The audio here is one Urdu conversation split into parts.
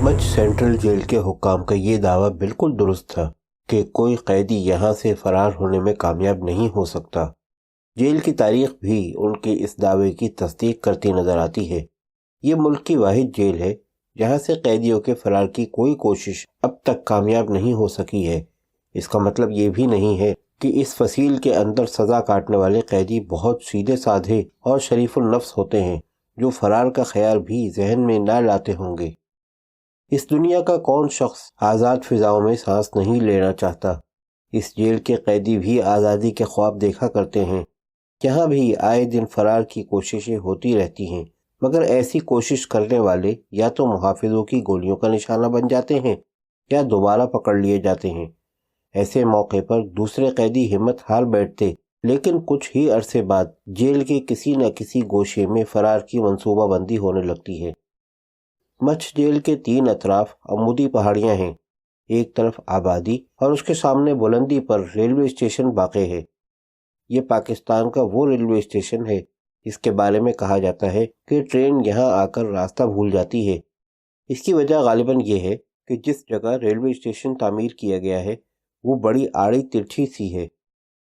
مچھ سینٹرل جیل کے حکام کا یہ دعویٰ بالکل درست تھا کہ کوئی قیدی یہاں سے فرار ہونے میں کامیاب نہیں ہو سکتا۔ جیل کی تاریخ بھی ان کے اس دعوے کی تصدیق کرتی نظر آتی ہے۔ یہ ملک کی واحد جیل ہے جہاں سے قیدیوں کے فرار کی کوئی کوشش اب تک کامیاب نہیں ہو سکی ہے۔ اس کا مطلب یہ بھی نہیں ہے کہ اس فصیل کے اندر سزا کاٹنے والے قیدی بہت سیدھے سادھے اور شریف النفس ہوتے ہیں جو فرار کا خیال بھی ذہن میں نہ لاتے ہوں گے۔ اس دنیا کا کون شخص آزاد فضاؤں میں سانس نہیں لینا چاہتا؟ اس جیل کے قیدی بھی آزادی کے خواب دیکھا کرتے ہیں۔ یہاں بھی آئے دن فرار کی کوششیں ہوتی رہتی ہیں، مگر ایسی کوشش کرنے والے یا تو محافظوں کی گولیوں کا نشانہ بن جاتے ہیں یا دوبارہ پکڑ لیے جاتے ہیں۔ ایسے موقع پر دوسرے قیدی ہمت ہار بیٹھتے، لیکن کچھ ہی عرصے بعد جیل کے کسی نہ کسی گوشے میں فرار کی منصوبہ بندی ہونے لگتی ہے۔ مچھ جیل کے 3 اطراف عمودی پہاڑیاں ہیں۔ ایک طرف آبادی اور اس کے سامنے بلندی پر ریلوے اسٹیشن واقع ہے۔ یہ پاکستان کا وہ ریلوے اسٹیشن ہے جس کے بارے میں کہا جاتا ہے کہ ٹرین یہاں آ کر راستہ بھول جاتی ہے۔ اس کی وجہ غالباً یہ ہے کہ جس جگہ ریلوے اسٹیشن تعمیر کیا گیا ہے وہ بڑی آڑی ترچھی سی ہے۔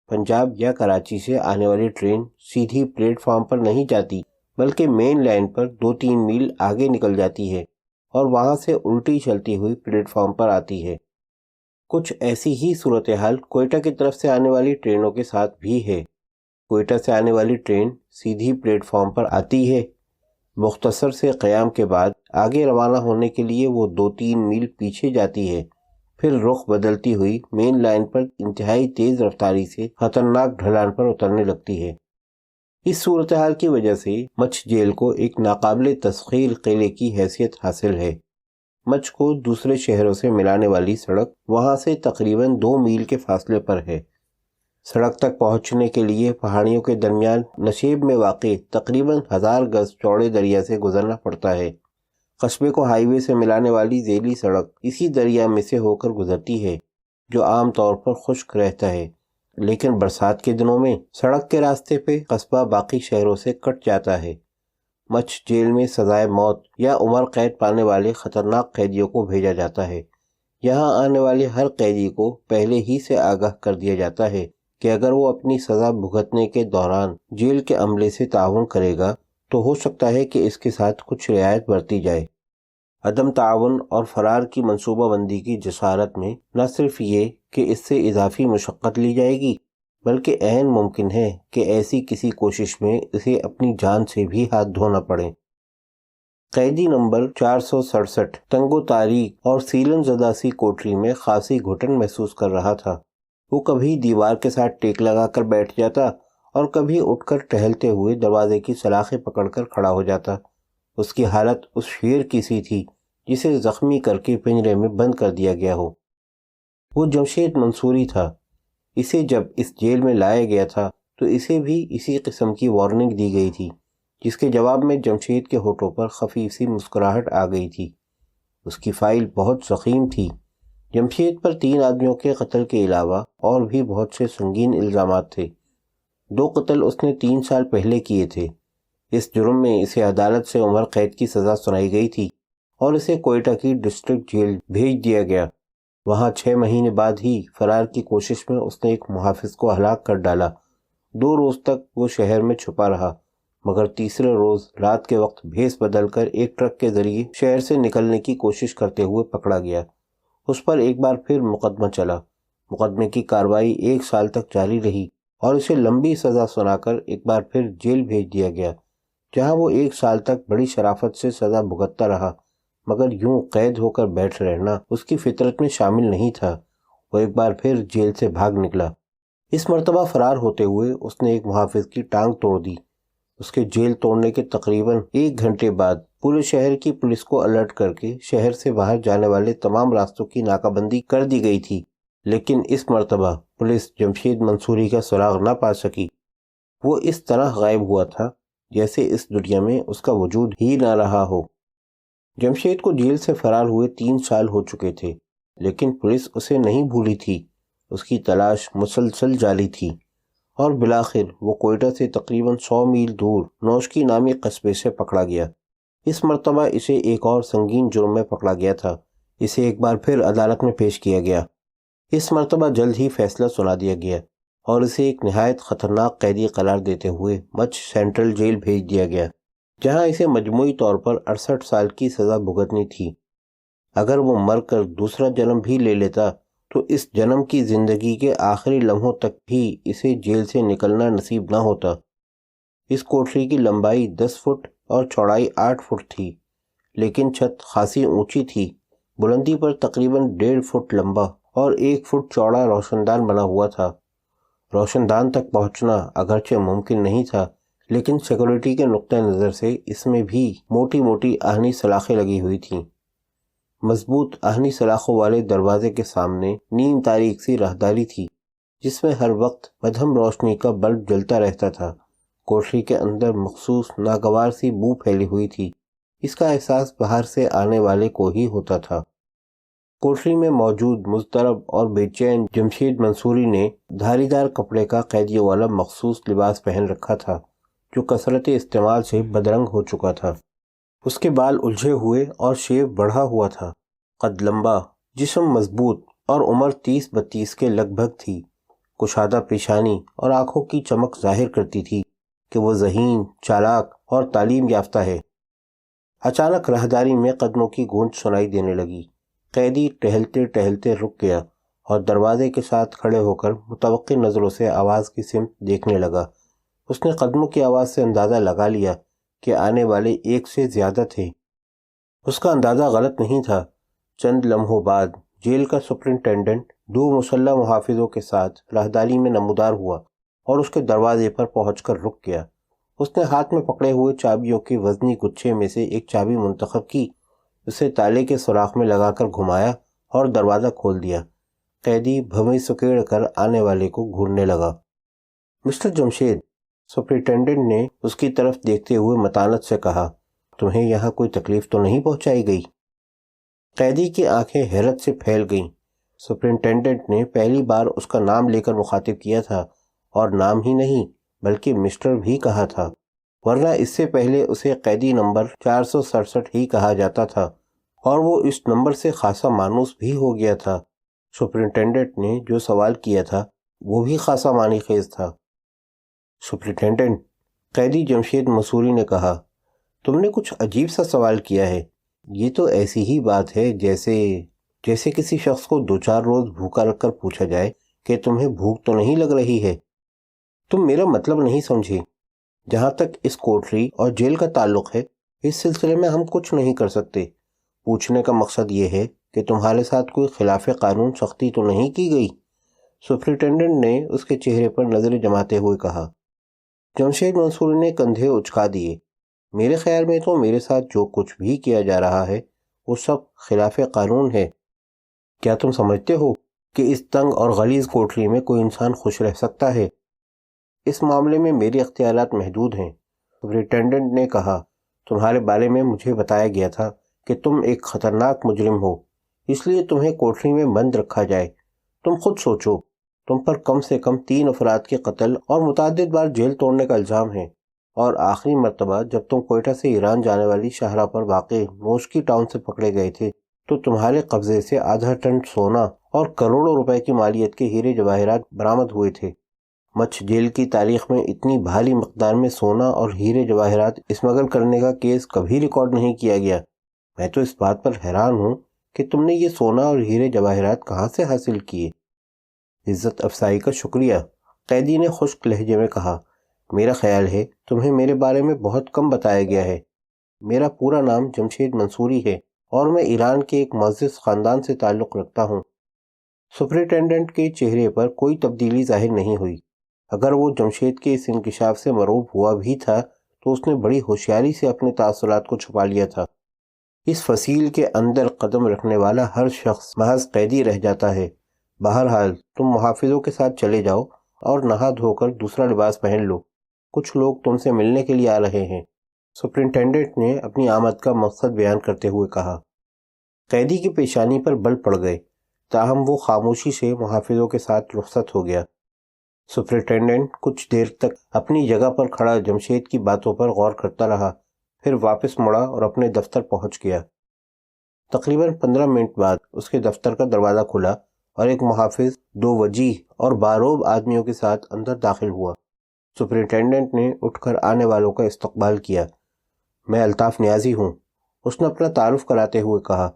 پنجاب یا کراچی سے آنے والی ٹرین سیدھی پلیٹ فارم پر نہیں جاتی، بلکہ مین لائن پر 2-3 میل آگے نکل جاتی ہے اور وہاں سے الٹی چلتی ہوئی پلیٹ فارم پر آتی ہے۔ کچھ ایسی ہی صورتحال کوئٹہ کی طرف سے آنے والی ٹرینوں کے ساتھ بھی ہے۔ کوئٹہ سے آنے والی ٹرین سیدھی پلیٹ فارم پر آتی ہے، مختصر سے قیام کے بعد آگے روانہ ہونے کے لیے وہ 2-3 میل پیچھے جاتی ہے، پھر رخ بدلتی ہوئی مین لائن پر انتہائی تیز رفتاری سے خطرناک ڈھلان پر اترنے لگتی ہے۔ اس صورتحال کی وجہ سے مچھ جیل کو ایک ناقابل تسخیر قلعے کی حیثیت حاصل ہے۔ مچھ کو دوسرے شہروں سے ملانے والی سڑک وہاں سے تقریباً 2 میل کے فاصلے پر ہے۔ سڑک تک پہنچنے کے لیے پہاڑیوں کے درمیان نشیب میں واقع تقریباً 1000 گز چوڑے دریا سے گزرنا پڑتا ہے۔ قصبے کو ہائی وے سے ملانے والی ذیلی سڑک اسی دریا میں سے ہو کر گزرتی ہے، جو عام طور پر خشک رہتا ہے، لیکن برسات کے دنوں میں سڑک کے راستے پہ قصبہ باقی شہروں سے کٹ جاتا ہے۔ مچھ جیل میں سزائے موت یا عمر قید پانے والے خطرناک قیدیوں کو بھیجا جاتا ہے۔ یہاں آنے والے ہر قیدی کو پہلے ہی سے آگاہ کر دیا جاتا ہے کہ اگر وہ اپنی سزا بھگتنے کے دوران جیل کے عملے سے تعاون کرے گا تو ہو سکتا ہے کہ اس کے ساتھ کچھ رعایت برتی جائے۔ عدم تعاون اور فرار کی منصوبہ بندی کی جسارت میں نہ صرف یہ کہ اس سے اضافی مشقت لی جائے گی، بلکہ عین ممکن ہے کہ ایسی کسی کوشش میں اسے اپنی جان سے بھی ہاتھ دھونا پڑے۔ قیدی نمبر 467 تنگ و تاریک اور سیلن زدہ سی کوٹری میں خاصی گھٹن محسوس کر رہا تھا۔ وہ کبھی دیوار کے ساتھ ٹیک لگا کر بیٹھ جاتا اور کبھی اٹھ کر ٹہلتے ہوئے دروازے کی سلاخیں پکڑ کر کھڑا ہو جاتا۔ اس کی حالت اس شیر کی سی تھی جسے زخمی کر کے پنجرے میں بند کر دیا گیا ہو۔ وہ جمشید منصوری تھا۔ اسے جب اس جیل میں لایا گیا تھا تو اسے بھی اسی قسم کی وارننگ دی گئی تھی، جس کے جواب میں جمشید کے ہونٹوں پر خفیف سی مسکراہٹ آ گئی تھی۔ اس کی فائل بہت ضخیم تھی۔ جمشید پر 3 آدمیوں کے قتل کے علاوہ اور بھی بہت سے سنگین الزامات تھے۔ 2 قتل اس نے 3 سال پہلے کیے تھے۔ اس جرم میں اسے عدالت سے عمر قید کی سزا سنائی گئی تھی اور اسے کوئٹہ کی ڈسٹرکٹ جیل بھیج دیا گیا۔ وہاں 6 مہینے بعد ہی فرار کی کوشش میں اس نے ایک محافظ کو ہلاک کر ڈالا۔ 2 روز تک وہ شہر میں چھپا رہا، مگر تیسرے روز رات کے وقت بھیس بدل کر ایک ٹرک کے ذریعے شہر سے نکلنے کی کوشش کرتے ہوئے پکڑا گیا۔ اس پر ایک بار پھر مقدمہ چلا۔ مقدمے کی کارروائی 1 سال تک جاری رہی اور اسے لمبی سزا سنا کر ایک بار پھر جیل بھیج دیا گیا، جہاں وہ 1 سال تک بڑی شرافت سے سزا بھگتتا رہا، مگر یوں قید ہو کر بیٹھ رہنا اس کی فطرت میں شامل نہیں تھا۔ وہ ایک بار پھر جیل سے بھاگ نکلا۔ اس مرتبہ فرار ہوتے ہوئے اس نے ایک محافظ کی ٹانگ توڑ دی۔ اس کے جیل توڑنے کے تقریباً 1 گھنٹے بعد پورے شہر کی پولیس کو الرٹ کر کے شہر سے باہر جانے والے تمام راستوں کی ناکہ بندی کر دی گئی تھی، لیکن اس مرتبہ پولیس جمشید منصوری کا سراغ نہ پا سکی۔ وہ اس طرح غائب ہوا تھا جیسے اس دنیا میں اس کا وجود ہی نہ رہا ہو۔ جمشید کو جیل سے فرار ہوئے 3 سال ہو چکے تھے، لیکن پولیس اسے نہیں بھولی تھی۔ اس کی تلاش مسلسل جاری تھی اور بالآخر وہ کوئٹہ سے تقریباً 100 میل دور نوشکی نامی قصبے سے پکڑا گیا۔ اس مرتبہ اسے ایک اور سنگین جرم میں پکڑا گیا تھا۔ اسے ایک بار پھر عدالت میں پیش کیا گیا۔ اس مرتبہ جلد ہی فیصلہ سنا دیا گیا اور اسے ایک نہایت خطرناک قیدی قرار دیتے ہوئے مچ سینٹرل جیل بھیج دیا گیا، جہاں اسے مجموعی طور پر 68 سال کی سزا بھگتنی تھی۔ اگر وہ مر کر دوسرا جنم بھی لے لیتا تو اس جنم کی زندگی کے آخری لمحوں تک بھی اسے جیل سے نکلنا نصیب نہ ہوتا۔ اس کوٹری کی لمبائی 10 فٹ اور چوڑائی 8 فٹ تھی، لیکن چھت خاصی اونچی تھی۔ بلندی پر تقریباً 1.5 فٹ لمبا اور 1 فٹ چوڑا روشن دان بنا ہوا تھا۔ روشن دان تک پہنچنا اگرچہ ممکن نہیں تھا، لیکن سیکورٹی کے نقطہ نظر سے اس میں بھی موٹی موٹی آہنی سلاخیں لگی ہوئی تھیں۔ مضبوط آہنی سلاخوں والے دروازے کے سامنے نیم تاریک سی راہداری تھی، جس میں ہر وقت مدھم روشنی کا بلب جلتا رہتا تھا۔ کوٹری کے اندر مخصوص ناگوار سی بو پھیلی ہوئی تھی۔ اس کا احساس باہر سے آنے والے کو ہی ہوتا تھا۔ کوٹری میں موجود مضطرب اور بے چین جمشید منصوری نے دھاری دار کپڑے کا قیدیوں والا مخصوص لباس پہن رکھا تھا، جو کثرت استعمال سے بدرنگ ہو چکا تھا۔ اس کے بال الجھے ہوئے اور شیو بڑھا ہوا تھا، قد لمبا، جسم مضبوط اور عمر 30-32 کے لگ بھگ تھی۔ کشادہ پیشانی اور آنکھوں کی چمک ظاہر کرتی تھی کہ وہ ذہین، چالاک اور تعلیم یافتہ ہے۔ اچانک راہداری میں قدموں کی گونج سنائی دینے لگی۔ قیدی ٹہلتے ٹہلتے رک گیا اور دروازے کے ساتھ کھڑے ہو کر متوقع نظروں سے آواز کی سمت دیکھنے لگا۔ اس نے قدموں کی آواز سے اندازہ لگا لیا کہ آنے والے ایک سے زیادہ تھے۔ اس کا اندازہ غلط نہیں تھا۔ چند لمحوں بعد جیل کا سپرنٹینڈنٹ 2 مسلح محافظوں کے ساتھ راہداری میں نمودار ہوا اور اس کے دروازے پر پہنچ کر رک گیا۔ اس نے ہاتھ میں پکڑے ہوئے چابیوں کے وزنی گچھے میں سے ایک چابی منتخب کی، اسے تالے کے سوراخ میں لگا کر گھمایا اور دروازہ کھول دیا۔ قیدی بھویں سکیڑ کر آنے والے کو گھورنے لگا۔ مسٹر جمشید، سپرنٹینڈنٹ نے اس کی طرف دیکھتے ہوئے متانت سے کہا، تمہیں یہاں کوئی تکلیف تو نہیں پہنچائی گئی؟ قیدی کی آنکھیں حیرت سے پھیل گئیں۔ سپرنٹینڈنٹ نے پہلی بار اس کا نام لے کر مخاطب کیا تھا، اور نام ہی نہیں بلکہ مسٹر بھی کہا تھا، ورنہ اس سے پہلے اسے قیدی نمبر 467 ہی کہا جاتا تھا، اور وہ اس نمبر سے خاصا مانوس بھی ہو گیا تھا۔ سپرنٹینڈنٹ نے جو سوال کیا تھا وہ بھی خاصا معنی خیز تھا۔ سپرنٹینڈنٹ، قیدی جمشید منصوری نے کہا، تم نے کچھ عجیب سا سوال کیا ہے۔ یہ تو ایسی ہی بات ہے جیسے کسی شخص کو 2-4 روز بھوکا رکھ کر پوچھا جائے کہ تمہیں بھوک تو نہیں لگ رہی ہے۔ تم میرا مطلب نہیں سمجھے۔ جہاں تک اس کوٹری اور جیل کا تعلق ہے، اس سلسلے میں ہم کچھ نہیں کر سکتے۔ پوچھنے کا مقصد یہ ہے کہ تمہارے ساتھ کوئی خلاف قانون سختی تو نہیں کی گئی؟ سپرنٹینڈنٹ نے اس کے چہرے پر نظریں جماتے ہوئے کہا۔ جمشید منصوری نے کندھے اچکا دیے۔ میرے خیال میں تو میرے ساتھ جو کچھ بھی کیا جا رہا ہے وہ سب خلاف قانون ہے۔ کیا تم سمجھتے ہو کہ اس تنگ اور غلیظ کوٹری میں کوئی انسان خوش رہ سکتا ہے؟ اس معاملے میں میرے اختیارات محدود ہیں۔ سپرنٹینڈنٹ نے کہا، تمہارے بارے میں مجھے بتایا گیا تھا کہ تم ایک خطرناک مجرم ہو، اس لیے تمہیں کوٹری میں بند رکھا جائے۔ تم خود سوچو، تم پر کم سے کم 3 افراد کے قتل اور متعدد بار جیل توڑنے کا الزام ہے، اور آخری مرتبہ جب تم کوئٹہ سے ایران جانے والی شاہراہ پر واقع نوشکی ٹاؤن سے پکڑے گئے تھے تو تمہارے قبضے سے آدھا ٹن سونا اور کروڑوں روپے کی مالیت کے ہیرے جواہرات برآمد ہوئے تھے۔ مچھ جیل کی تاریخ میں اتنی بھاری مقدار میں سونا اور ہیرے جواہرات اسمگل کرنے کا کیس کبھی ریکارڈ نہیں کیا گیا۔ میں تو اس بات پر حیران ہوں کہ تم نے یہ سونا اور ہیرے جواہرات کہاں سے حاصل کیے؟ عزت افزائی کا شکریہ، قیدی نے خشک لہجے میں کہا۔ میرا خیال ہے تمہیں میرے بارے میں بہت کم بتایا گیا ہے۔ میرا پورا نام جمشید منصوری ہے اور میں ایران کے ایک معزز خاندان سے تعلق رکھتا ہوں۔ سپرنٹینڈنٹ کے چہرے پر کوئی تبدیلی ظاہر نہیں ہوئی۔ اگر وہ جمشید کے اس انکشاف سے مرعوب ہوا بھی تھا تو اس نے بڑی ہوشیاری سے اپنے تاثرات کو چھپا لیا تھا۔ اس فصیل کے اندر قدم رکھنے والا ہر شخص محض قیدی رہ جاتا ہے۔ بہرحال تم محافظوں کے ساتھ چلے جاؤ اور نہا دھو کر دوسرا لباس پہن لو، کچھ لوگ تم سے ملنے کے لیے آ رہے ہیں۔ سپرنٹینڈنٹ نے اپنی آمد کا مقصد بیان کرتے ہوئے کہا۔ قیدی کی پیشانی پر بل پڑ گئے، تاہم وہ خاموشی سے محافظوں کے ساتھ رخصت ہو گیا۔ سپرنٹینڈنٹ کچھ دیر تک اپنی جگہ پر کھڑا جمشید کی باتوں پر غور کرتا رہا، پھر واپس مڑا اور اپنے دفتر پہنچ گیا۔ تقریباً 15 منٹ بعد اس کے دفتر کا دروازہ کھلا اور ایک محافظ 2 وجیح اور باروب آدمیوں کے ساتھ اندر داخل ہوا۔ سپرنٹینڈنٹ نے اٹھ کر آنے والوں کا استقبال کیا۔ میں الطاف نیازی ہوں، اس نے اپنا تعارف کراتے ہوئے کہا،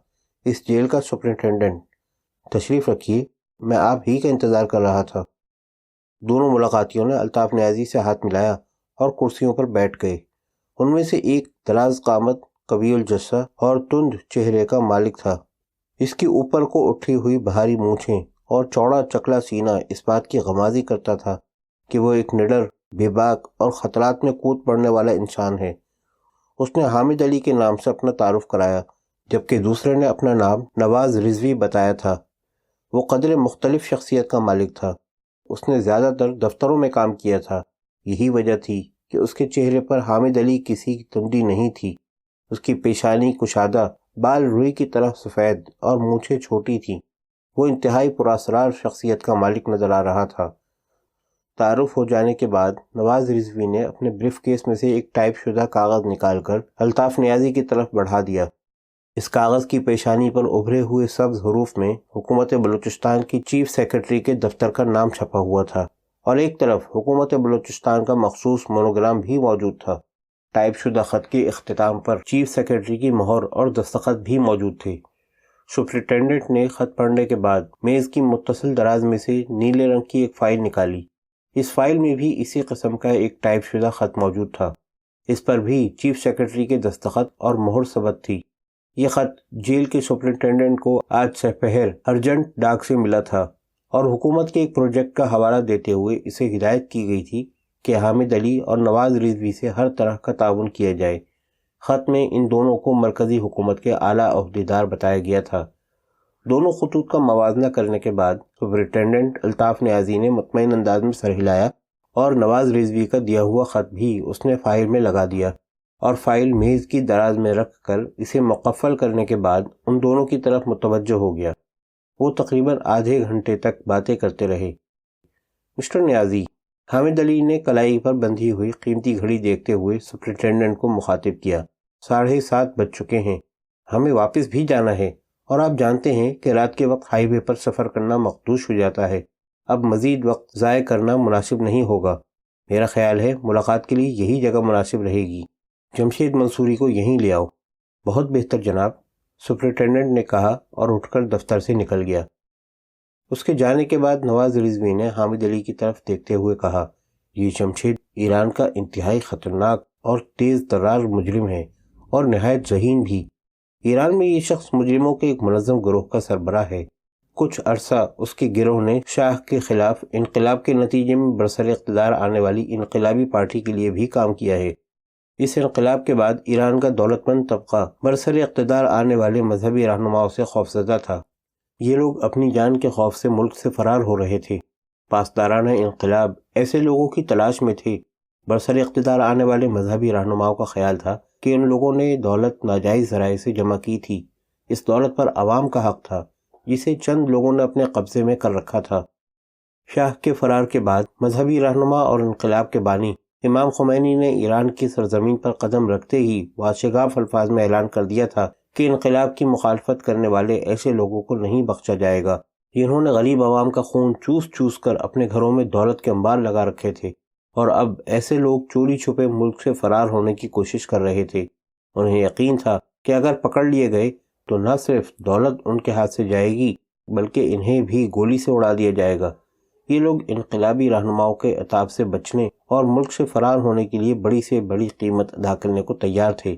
اس جیل کا سپرنٹینڈنٹ۔ تشریف رکھیے، میں آپ ہی کا انتظار کر رہا تھا۔ دونوں ملاقاتیوں نے الطاف نیازی سے ہاتھ ملایا اور کرسیوں پر بیٹھ گئے۔ ان میں سے ایک دراز قامت، قوی الجثہ اور تند چہرے کا مالک تھا۔ اس کی اوپر کو اٹھی ہوئی بھاری مونچھیں اور چوڑا چکلا سینہ اس بات کی غمازی کرتا تھا کہ وہ ایک نڈر، بے باک اور خطرات میں کود پڑنے والا انسان ہے۔ اس نے حامد علی کے نام سے اپنا تعارف کرایا، جبکہ دوسرے نے اپنا نام نواز رضوی بتایا تھا۔ وہ قدر مختلف شخصیت کا مالک تھا۔ اس نے زیادہ تر دفتروں میں کام کیا تھا۔ یہی وجہ تھی کہ اس کے چہرے پر حامد علی کسی کی تندی نہیں تھی۔ اس کی پیشانی کشادہ، بال روئی کی طرح سفید اور مونچھیں چھوٹی تھیں۔ وہ انتہائی پراسرار شخصیت کا مالک نظر آ رہا تھا۔ تعارف ہو جانے کے بعد نواز رضوی نے اپنے بریف کیس میں سے ایک ٹائپ شدہ کاغذ نکال کر الطاف نیازی کی طرف بڑھا دیا۔ اس کاغذ کی پیشانی پر ابھرے ہوئے سبز حروف میں حکومت بلوچستان کی چیف سیکرٹری کے دفتر کا نام چھپا ہوا تھا، اور ایک طرف حکومت بلوچستان کا مخصوص مونوگرام بھی موجود تھا۔ ٹائپ شدہ خط کے اختتام پر چیف سیکرٹری کی مہر اور دستخط بھی موجود تھے۔ سپرنٹینڈنٹ نے خط پڑھنے کے بعد میز کی متصل دراز میں سے نیلے رنگ کی ایک فائل نکالی۔ اس فائل میں بھی اسی قسم کا ایک ٹائپ شدہ خط موجود تھا۔ اس پر بھی چیف سیکرٹری کے دستخط اور مہر ثبت تھی۔ یہ خط جیل کے سپرنٹینڈنٹ کو آج سپہر ارجنٹ ڈاک سے ملا تھا، اور حکومت کے ایک پروجیکٹ کا حوالہ دیتے ہوئے اسے ہدایت کی گئی تھی کہ حامد علی اور نواز رضوی سے ہر طرح کا تعاون کیا جائے۔ خط میں ان دونوں کو مرکزی حکومت کے اعلیٰ عہدیدار بتایا گیا تھا۔ دونوں خطوط کا موازنہ کرنے کے بعد سپرنٹینڈنٹ الطاف نیازی نے مطمئن انداز میں سر ہلایا، اور نواز رضوی کا دیا ہوا خط بھی اس نے فائل میں لگا دیا، اور فائل میز کی دراز میں رکھ کر اسے مقفل کرنے کے بعد ان دونوں کی طرف متوجہ ہو گیا۔ وہ تقریباً آدھے گھنٹے تک باتیں کرتے رہے۔ مسٹر نیازی، حامد علی نے کلائی پر بندھی ہوئی قیمتی گھڑی دیکھتے ہوئے سپرنٹینڈنٹ کو مخاطب کیا، 7:30 بج چکے ہیں، ہمیں واپس بھی جانا ہے، اور آپ جانتے ہیں کہ رات کے وقت ہائی وے پر سفر کرنا مخدوش ہو جاتا ہے۔ اب مزید وقت ضائع کرنا مناسب نہیں ہوگا۔ میرا خیال ہے ملاقات کے لیے یہی جگہ مناسب رہے گی۔ جمشید منصوری کو یہیں لے آؤ۔ بہت بہتر جناب، سپرنٹینڈنٹ نے کہا اور اٹھ کر دفتر سے نکل گیا۔ اس کے جانے کے بعد نواز رضوی نے حامد علی کی طرف دیکھتے ہوئے کہا، یہ جمشید ایران کا انتہائی خطرناک اور تیز ترار مجرم ہے، اور نہایت ذہین بھی۔ ایران میں یہ شخص مجرموں کے ایک منظم گروہ کا سربراہ ہے۔ کچھ عرصہ اس کے گروہ نے شاہ کے خلاف انقلاب کے نتیجے میں برسر اقتدار آنے والی انقلابی پارٹی کے لیے بھی کام کیا ہے۔ اس انقلاب کے بعد ایران کا دولت مند طبقہ برسر اقتدار آنے والے مذہبی رہنماؤں سے خوفزدہ تھا۔ یہ لوگ اپنی جان کے خوف سے ملک سے فرار ہو رہے تھے۔ پاسدارانہ انقلاب ایسے لوگوں کی تلاش میں تھے۔ برسر اقتدار آنے والے مذہبی رہنماؤں کا خیال تھا کہ ان لوگوں نے دولت ناجائز ذرائع سے جمع کی تھی۔ اس دولت پر عوام کا حق تھا، جسے چند لوگوں نے اپنے قبضے میں کر رکھا تھا۔ شاہ کے فرار کے بعد مذہبی رہنما اور انقلاب کے بانی امام خمینی نے ایران کی سرزمین پر قدم رکھتے ہی واشگاف الفاظ میں اعلان کر دیا تھا کہ انقلاب کی مخالفت کرنے والے ایسے لوگوں کو نہیں بخشا جائے گا جنہوں نے غریب عوام کا خون چوس چوس کر اپنے گھروں میں دولت کے انبار لگا رکھے تھے، اور اب ایسے لوگ چوری چھپے ملک سے فرار ہونے کی کوشش کر رہے تھے۔ انہیں یقین تھا کہ اگر پکڑ لیے گئے تو نہ صرف دولت ان کے ہاتھ سے جائے گی، بلکہ انہیں بھی گولی سے اڑا دیا جائے گا۔ یہ لوگ انقلابی رہنماؤں کے عتاب سے بچنے اور ملک سے فرار ہونے کے لیے بڑی سے بڑی قیمت ادا کرنے کو تیار تھے۔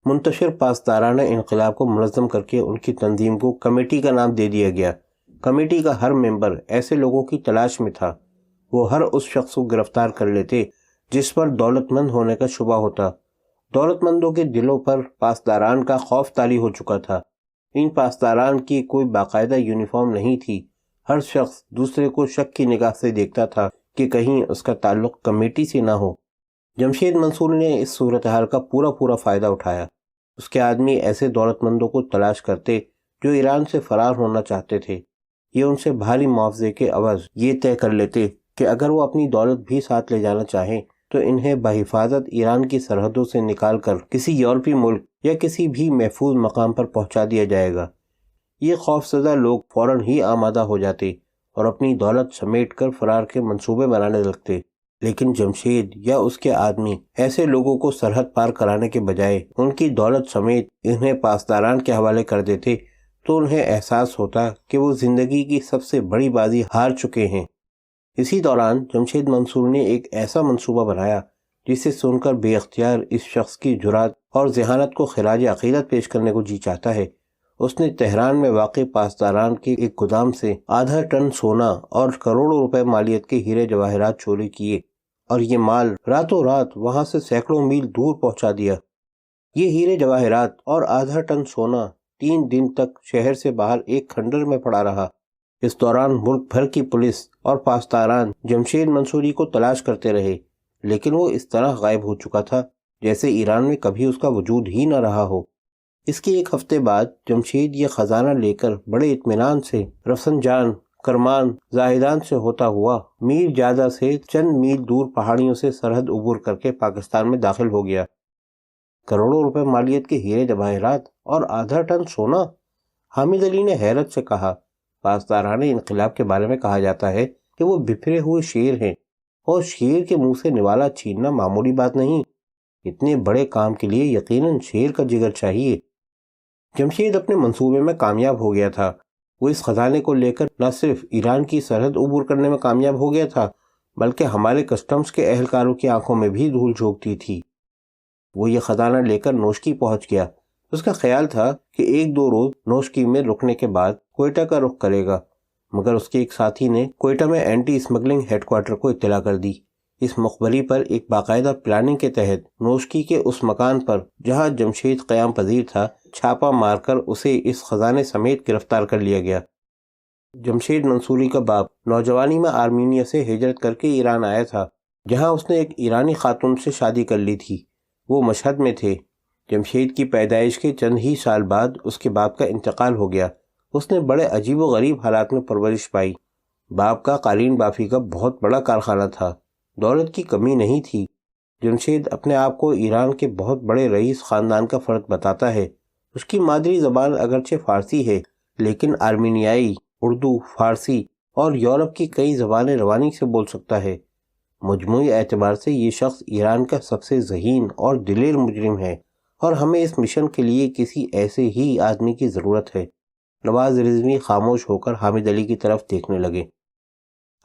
منتشر پاسدارانہ انقلاب کو منظم کر کے ان کی تنظیم کو کمیٹی کا نام دے دیا گیا۔ کمیٹی کا ہر ممبر ایسے لوگوں کی تلاش میں تھا۔ وہ ہر اس شخص کو گرفتار کر لیتے جس پر دولت مند ہونے کا شبہ ہوتا۔ دولت مندوں کے دلوں پر پاسداران کا خوف طاری ہو چکا تھا۔ ان پاسداران کی کوئی باقاعدہ یونیفارم نہیں تھی۔ ہر شخص دوسرے کو شک کی نگاہ سے دیکھتا تھا کہ کہیں اس کا تعلق کمیٹی سے نہ ہو۔ جمشید منصور نے اس صورتحال کا پورا فائدہ اٹھایا۔ اس کے آدمی ایسے دولت مندوں کو تلاش کرتے جو ایران سے فرار ہونا چاہتے تھے۔ یہ ان سے بھاری معاوضے کے عوض یہ طے کر لیتے کہ اگر وہ اپنی دولت بھی ساتھ لے جانا چاہیں تو انہیں بحفاظت ایران کی سرحدوں سے نکال کر کسی یورپی ملک یا کسی بھی محفوظ مقام پر پہنچا دیا جائے گا۔ یہ خوفزدہ لوگ فوراً ہی آمادہ ہو جاتے اور اپنی دولت سمیٹ کر فرار کے منصوبے بنانے لگتے، لیکن جمشید یا اس کے آدمی ایسے لوگوں کو سرحد پار کرانے کے بجائے ان کی دولت سمیت انہیں پاسداران کے حوالے کر دیتے تو انہیں احساس ہوتا کہ وہ زندگی کی سب سے بڑی بازی ہار چکے ہیں۔ اسی دوران جمشید منصور نے ایک ایسا منصوبہ بنایا جسے سن کر بے اختیار اس شخص کی جرات اور ذہانت کو خراج عقیدت پیش کرنے کو جی چاہتا ہے۔ اس نے تہران میں واقع پاسداران کے ایک گودام سے 0.5 ٹن سونا اور کروڑوں روپے مالیت کے ہیرے جواہرات چوری کیے اور یہ مال راتوں رات وہاں سے سینکڑوں میل دور پہنچا دیا۔ یہ ہیرے جواہرات اور 0.5 ٹن سونا 3 دن تک شہر سے باہر ایک کھنڈر میں پڑا رہا۔ اس دوران ملک بھر کی پولیس اور پاسداران جمشید منصوری کو تلاش کرتے رہے، لیکن وہ اس طرح غائب ہو چکا تھا جیسے ایران میں کبھی اس کا وجود ہی نہ رہا ہو۔ اس کے 1 ہفتے بعد جمشید یہ خزانہ لے کر بڑے اطمینان سے رفسنجان، کرمان، زاہدان سے ہوتا ہوا میر جازہ سے چند میل دور پہاڑیوں سے سرحد عبور کر کے پاکستان میں داخل ہو گیا۔ کروڑوں روپے مالیت کے ہیرے جواہرات اور 0.5 ٹن سونا! حامد علی نے حیرت سے کہا، پاسداران انقلاب کے بارے میں کہا جاتا ہے کہ وہ بپھرے ہوئے شیر ہیں، اور شیر کے منہ سے نوالا چھیننا معمولی بات نہیں۔ اتنے بڑے کام کے لیے یقیناً شیر کا جگر چاہیے۔ جمشید اپنے منصوبے میں کامیاب ہو گیا تھا۔ وہ اس خزانے کو لے کر نہ صرف ایران کی سرحد عبور کرنے میں کامیاب ہو گیا تھا، بلکہ ہمارے کسٹمز کے اہلکاروں کی آنکھوں میں بھی دھول جھونکتی تھی۔ وہ یہ خزانہ لے کر نوشکی پہنچ گیا۔ اس کا خیال تھا کہ 1-2 روز نوشکی میں رکنے کے بعد کوئٹہ کا رخ کرے گا، مگر اس کے ایک ساتھی نے کوئٹہ میں اینٹی اسمگلنگ ہیڈ کوارٹر کو اطلاع کر دی۔ اس مخبری پر ایک باقاعدہ پلاننگ کے تحت نوشکی کے اس مکان پر جہاں جمشید قیام پذیر تھا چھاپا مار کر اسے اس خزانے سمیت گرفتار کر لیا گیا۔ جمشید منصوری کا باپ نوجوانی میں آرمینیا سے ہجرت کر کے ایران آیا تھا، جہاں اس نے ایک ایرانی خاتون سے شادی کر لی تھی۔ وہ مشہد میں تھے۔ جمشید کی پیدائش کے چند ہی سال بعد اس کے باپ کا انتقال ہو گیا۔ اس نے بڑے عجیب و غریب حالات میں پرورش پائی۔ باپ کا قالین بافی کا بہت بڑا کارخانہ تھا، دولت کی کمی نہیں تھی۔ جمشید اپنے آپ کو ایران کے بہت بڑے رئیس خاندان کا فرد بتاتا ہے۔ اس کی مادری زبان اگرچہ فارسی ہے، لیکن آرمینیائی، اردو، فارسی اور یورپ کی کئی زبانیں روانی سے بول سکتا ہے۔ مجموعی اعتبار سے یہ شخص ایران کا سب سے ذہین اور دلیر مجرم ہے، اور ہمیں اس مشن کے لیے کسی ایسے ہی آدمی کی ضرورت ہے۔ نواز رضوی خاموش ہو کر حامد علی کی طرف دیکھنے لگے۔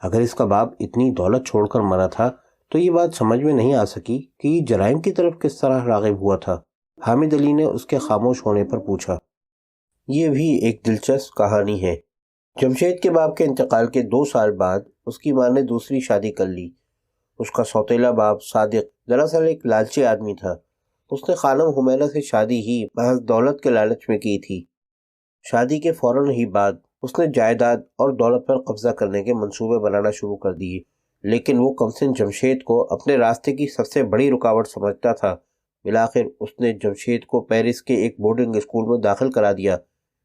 اگر اس کا باپ اتنی دولت چھوڑ کر مرا تھا تو یہ بات سمجھ میں نہیں آ سکی کہ یہ جرائم کی طرف کس طرح راغب ہوا تھا۔ حامد علی نے اس کے خاموش ہونے پر پوچھا۔ یہ بھی ایک دلچسپ کہانی ہے۔ جمشید کے باپ کے انتقال کے 2 سال بعد اس کی ماں نے دوسری شادی کر لی۔ اس کا سوتیلا باپ صادق دراصل ایک لالچی آدمی تھا۔ اس نے خانم حمیرہ سے شادی ہی محض دولت کے لالچ میں کی تھی۔ شادی کے فوراً ہی بعد اس نے جائیداد اور دولت پر قبضہ کرنے کے منصوبے بنانا شروع کر دیے، لیکن وہ کمسن جمشید کو اپنے راستے کی سب سے بڑی رکاوٹ سمجھتا تھا۔ بالآخر اس نے جمشید کو پیرس کے ایک بورڈنگ اسکول میں داخل کرا دیا۔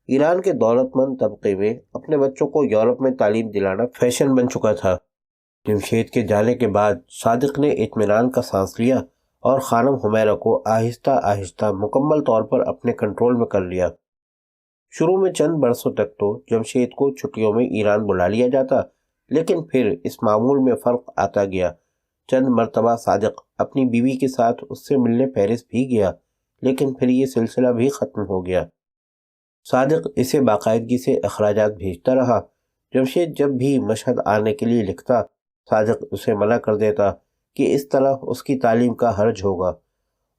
ایران کے دولت مند طبقے میں اپنے بچوں کو یورپ میں تعلیم دلانا فیشن بن چکا تھا۔ جمشید کے جانے کے بعد صادق نے اطمینان کا سانس لیا اور خانم حمیرہ کو آہستہ آہستہ مکمل طور پر اپنے کنٹرول میں کر لیا۔ شروع میں چند برسوں تک تو جمشید کو چھٹیوں میں ایران بلا لیا جاتا، لیکن پھر اس معمول میں فرق آتا گیا۔ چند مرتبہ صادق اپنی بیوی کے ساتھ اس سے ملنے پیرس بھی گیا، لیکن پھر یہ سلسلہ بھی ختم ہو گیا۔ صادق اسے باقاعدگی سے اخراجات بھیجتا رہا۔ جمشید جب بھی مشہد آنے کے لیے لکھتا، صادق اسے منع کر دیتا کہ اس طرح اس کی تعلیم کا حرج ہوگا،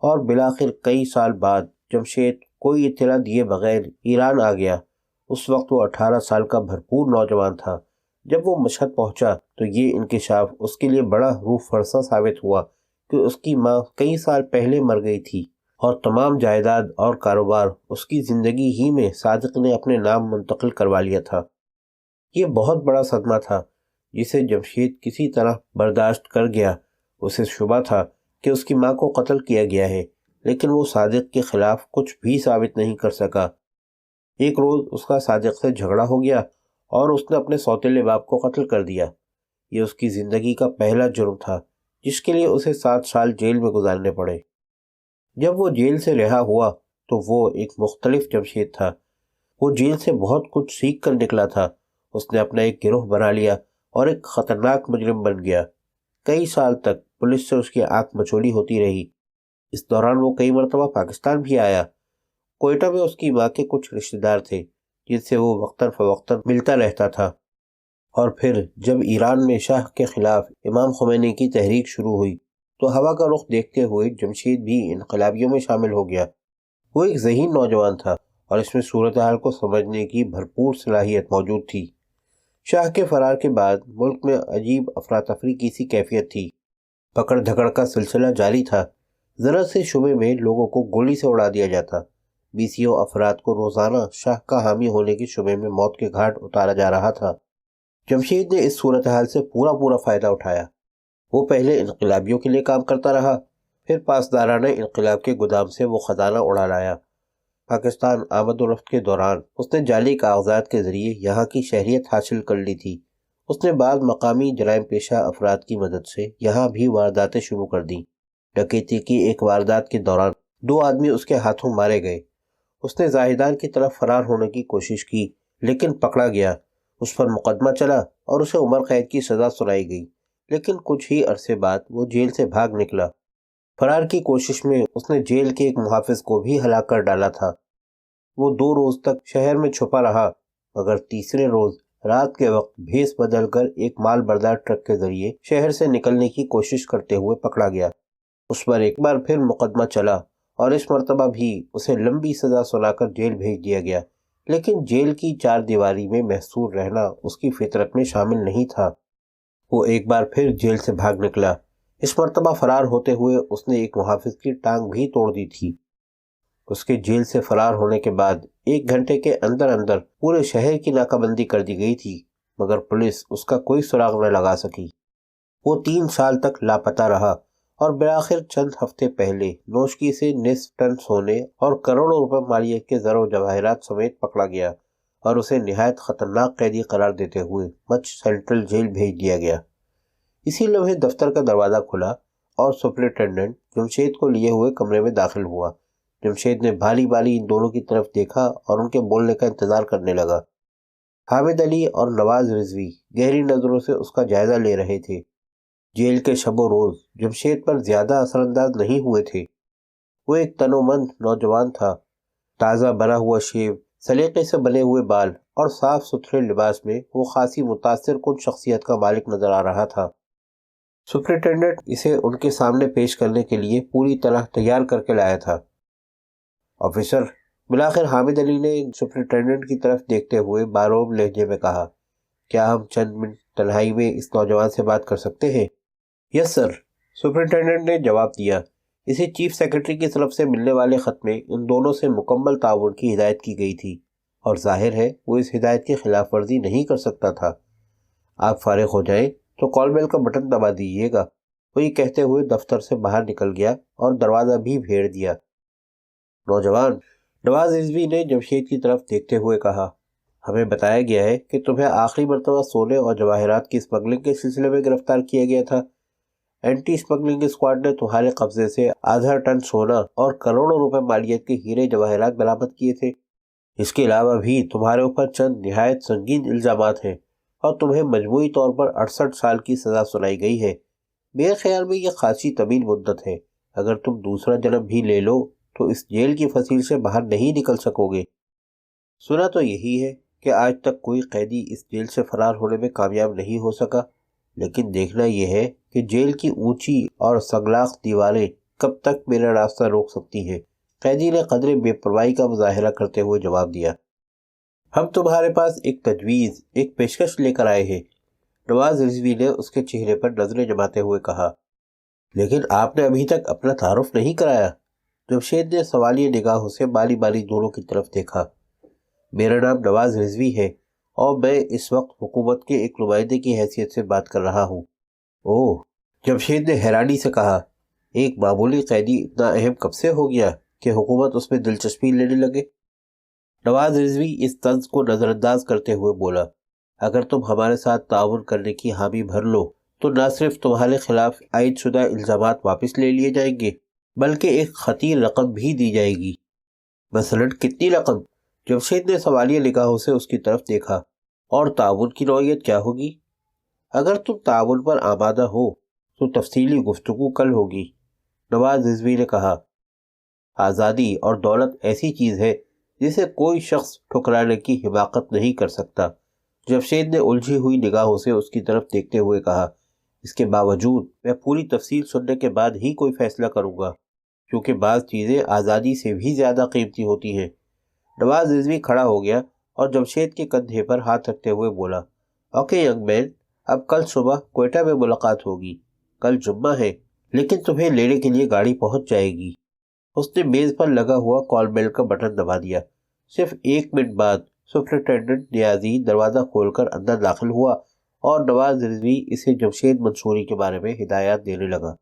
اور بالآخر کئی سال بعد جمشید کوئی اطلاع دیے بغیر ایران آ گیا۔ اس وقت وہ 18 سال کا بھرپور نوجوان تھا۔ جب وہ مشہد پہنچا تو یہ انکشاف اس کے لیے بڑا روح فرسا ثابت ہوا کہ اس کی ماں کئی سال پہلے مر گئی تھی، اور تمام جائیداد اور کاروبار اس کی زندگی ہی میں صادق نے اپنے نام منتقل کروا لیا تھا۔ یہ بہت بڑا صدمہ تھا جسے جمشید کسی طرح برداشت کر گیا۔ اسے شبہ تھا کہ اس کی ماں کو قتل کیا گیا ہے، لیکن وہ صادق کے خلاف کچھ بھی ثابت نہیں کر سکا۔ ایک روز اس کا صادق سے جھگڑا ہو گیا اور اس نے اپنے سوتیلے باپ کو قتل کر دیا۔ یہ اس کی زندگی کا پہلا جرم تھا۔ جس کے لیے اسے 7 سال جیل میں گزارنے پڑے۔ جب وہ جیل سے رہا ہوا تو وہ ایک مختلف جمشید تھا۔ وہ جیل سے بہت کچھ سیکھ کر نکلا تھا۔ اس نے اپنا ایک گروہ بنا لیا اور ایک خطرناک مجرم بن گیا۔ کئی سال تک پولیس سے اس کی آنکھ مچولی ہوتی رہی۔ اس دوران وہ کئی مرتبہ پاکستان بھی آیا۔ کوئٹہ میں اس کی ماں کے کچھ رشتہ دار تھے جن سے وہ وقتاً فوقتاً ملتا رہتا تھا۔ اور پھر جب ایران میں شاہ کے خلاف امام خمینی کی تحریک شروع ہوئی تو ہوا کا رخ دیکھتے ہوئے جمشید بھی انقلابیوں میں شامل ہو گیا۔ وہ ایک ذہین نوجوان تھا اور اس میں صورتحال کو سمجھنے کی بھرپور صلاحیت موجود تھی۔ شاہ کے فرار کے بعد ملک میں عجیب افراتفری کی سی کیفیت تھی۔ پکڑ دھکڑ کا سلسلہ جاری تھا۔ ذرا سے شبے میں لوگوں کو گولی سے اڑا دیا جاتا۔ بیسیوں افراد کو روزانہ شاہ کا حامی ہونے کے شبے میں موت کے گھاٹ اتارا جا رہا تھا۔ جمشید نے اس صورتحال سے پورا فائدہ اٹھایا۔ وہ پہلے انقلابیوں کے لیے کام کرتا رہا، پھر پاسدارانہ انقلاب کے گودام سے وہ خزانہ اڑا لایا۔ پاکستان آمد و رفت کے دوران اس نے جعلی کاغذات کے ذریعے یہاں کی شہریت حاصل کر لی تھی۔ اس نے بعض مقامی جرائم پیشہ افراد کی مدد سے یہاں بھی وارداتیں شروع کر دیں۔ ڈکیتی کی ایک واردات کے دوران 2 آدمی اس کے ہاتھوں مارے گئے۔ اس نے زاہدان کی طرف فرار ہونے کی کوشش کی لیکن پکڑا گیا۔ اس پر مقدمہ چلا اور اسے عمر قید کی سزا سنائی گئی، لیکن کچھ ہی عرصے بعد وہ جیل سے بھاگ نکلا۔ فرار کی کوشش میں اس نے جیل کے ایک محافظ کو بھی ہلاک کر ڈالا تھا۔ وہ 2 روز تک شہر میں چھپا رہا، مگر تیسرے روز رات کے وقت بھیس بدل کر ایک مال بردار ٹرک کے ذریعے شہر سے نکلنے کی کوشش کرتے ہوئے پکڑا گیا۔ اس پر ایک بار پھر مقدمہ چلا اور اس مرتبہ بھی اسے لمبی سزا سنا کر جیل بھیج دیا گیا، لیکن جیل کی 4 دیواری میں محصور رہنا اس کی فطرت میں شامل نہیں تھا۔ وہ ایک بار پھر جیل سے بھاگ نکلا۔ اس مرتبہ فرار ہوتے ہوئے اس نے ایک محافظ کی ٹانگ بھی توڑ دی تھی۔ اس کے جیل سے فرار ہونے کے بعد 1 گھنٹے کے اندر اندر پورے شہر کی ناکہ بندی کر دی گئی تھی، مگر پولیس اس کا کوئی سراغ نہ لگا سکی۔ وہ 3 سال تک لاپتہ رہا اور بالآخر چند ہفتے پہلے نوشکی سے نصف ٹن سونے اور کروڑوں روپے مالیت کے زر و جواہرات سمیت پکڑا گیا اور اسے نہایت خطرناک قیدی قرار دیتے ہوئے مچھ سینٹرل جیل بھیج دیا گیا۔ اسی لمحے دفتر کا دروازہ کھلا اور سپرنٹینڈنٹ جمشید کو لیے ہوئے کمرے میں داخل ہوا۔ جمشید نے بھالی ان دونوں کی طرف دیکھا اور ان کے بولنے کا انتظار کرنے لگا۔ حامد علی اور نواز رضوی گہری نظروں سے اس کا جائزہ لے رہے تھے۔ جیل کے شب و روز جمشید پر زیادہ اثر انداز نہیں ہوئے تھے۔ وہ ایک تنومند نوجوان تھا۔ تازہ بنا ہوا شیو، سلیقے سے بنے ہوئے بال اور صاف ستھرے لباس میں وہ خاصی متاثر کن شخصیت کا مالک نظر آ رہا تھا۔ سپرنٹینڈنٹ اسے ان کے سامنے پیش کرنے کے لیے پوری طرح تیار کر کے لایا تھا۔ آفیسر، بالآخر حامد علی نے سپرنٹینڈنٹ کی طرف دیکھتے ہوئے باروب لہجے میں کہا، کیا ہم چند منٹ تنہائی میں اس نوجوان سے بات کر سکتے ہیں؟ یس سر، سپرنٹینڈنٹ نے جواب دیا۔ اسے چیف سیکرٹری کی طرف سے ملنے والے خط میں ان دونوں سے مکمل تعاون کی ہدایت کی گئی تھی اور ظاہر ہے وہ اس ہدایت کی خلاف ورزی نہیں کر سکتا تھا۔ آپ فارغ ہو جائیں تو کال بیل کا بٹن دبا دیجیے گا۔ وہ یہ کہتے ہوئے دفتر سے باہر نکل گیا اور دروازہ بھی بھیڑ دیا۔ نوجوان، نواز رضوی نے جمشید کی طرف دیکھتے ہوئے کہا، ہمیں بتایا گیا ہے کہ تمہیں آخری مرتبہ سونے اور جواہرات کی اسمگلنگ کے سلسلے میں گرفتار کیا گیا تھا۔ اینٹی اسمگلنگ اسکواڈ نے تمہارے قبضے سے آدھا ٹن سونا اور کروڑوں روپے مالیت کے ہیرے جواہرات برآمد کیے تھے۔ اس کے علاوہ بھی تمہارے اوپر چند نہایت سنگین الزامات ہیں اور تمہیں مجموعی طور پر 68 سال کی سزا سنائی گئی ہے۔ میرے خیال میں یہ خاصی طویل مدت ہے۔ اگر تم دوسرا جنم بھی لے لو تو اس جیل کی فصیل سے باہر نہیں نکل سکو گے۔ سنا تو یہی ہے کہ آج تک کوئی قیدی اس جیل سے فرار ہونے میں کامیاب نہیں ہو سکا، لیکن دیکھنا یہ ہے کہ جیل کی اونچی اور سنگلاخ دیواریں کب تک میرا راستہ روک سکتی ہیں۔ قیدی نے قدرے بے پرواہی کا مظاہرہ کرتے ہوئے جواب دیا۔ ہم تمہارے پاس ایک تجویز، ایک پیشکش لے کر آئے ہیں، نواز رضوی نے اس کے چہرے پر نظریں جماتے ہوئے کہا۔ لیکن آپ نے ابھی تک اپنا تعارف نہیں کرایا۔ جمشید نے سوالیہ نگاہوں سے بالی دونوں کی طرف دیکھا۔ میرا نام نواز رضوی ہے اور میں اس وقت حکومت کے ایک نمائندے کی حیثیت سے بات کر رہا ہوں۔ اوہ، جمشید نے حیرانی سے کہا، ایک معمولی قیدی اتنا اہم کب سے ہو گیا کہ حکومت اس میں دلچسپی لینے لگے؟ نواز رضوی اس طنز کو نظر انداز کرتے ہوئے بولا، اگر تم ہمارے ساتھ تعاون کرنے کی حامی بھر لو تو نہ صرف تمہارے خلاف عائد شدہ الزامات واپس لے لیے جائیں گے بلکہ ایک خطیر رقم بھی دی جائے گی۔ مثلاً کتنی رقم؟ جمشید نے سوالیہ نگاہوں سے اس کی طرف دیکھا۔ اور تعاون کی نوعیت کیا ہوگی؟ اگر تم تعاون پر آمادہ ہو تو تفصیلی گفتگو کل ہوگی، نواز رضوی نے کہا۔ آزادی اور دولت ایسی چیز ہے جسے کوئی شخص ٹھکرانے کی حماقت نہیں کر سکتا، جمشید نے الجھی ہوئی نگاہوں سے اس کی طرف دیکھتے ہوئے کہا۔ اس کے باوجود میں پوری تفصیل سننے کے بعد ہی کوئی فیصلہ کروں گا، کیونکہ بعض چیزیں آزادی سے بھی زیادہ قیمتی ہوتی ہیں۔ نواز رضوی کھڑا ہو گیا اور جمشید کے کندھے پر ہاتھ رکھتے ہوئے بولا، اوکے ینگ مین، اب کل صبح کوئٹہ میں ملاقات ہوگی۔ کل جمعہ ہے، لیکن تمہیں لینے کے لیے گاڑی پہنچ جائے گی۔ اس نے میز پر لگا ہوا کال بیل کا بٹن دبا دیا۔ صرف 1 منٹ بعد سپرنٹینڈنٹ نیازی دروازہ کھول کر اندر داخل ہوا اور نواز رضوی اسے جمشید منصوری کے بارے میں ہدایات دینے لگا۔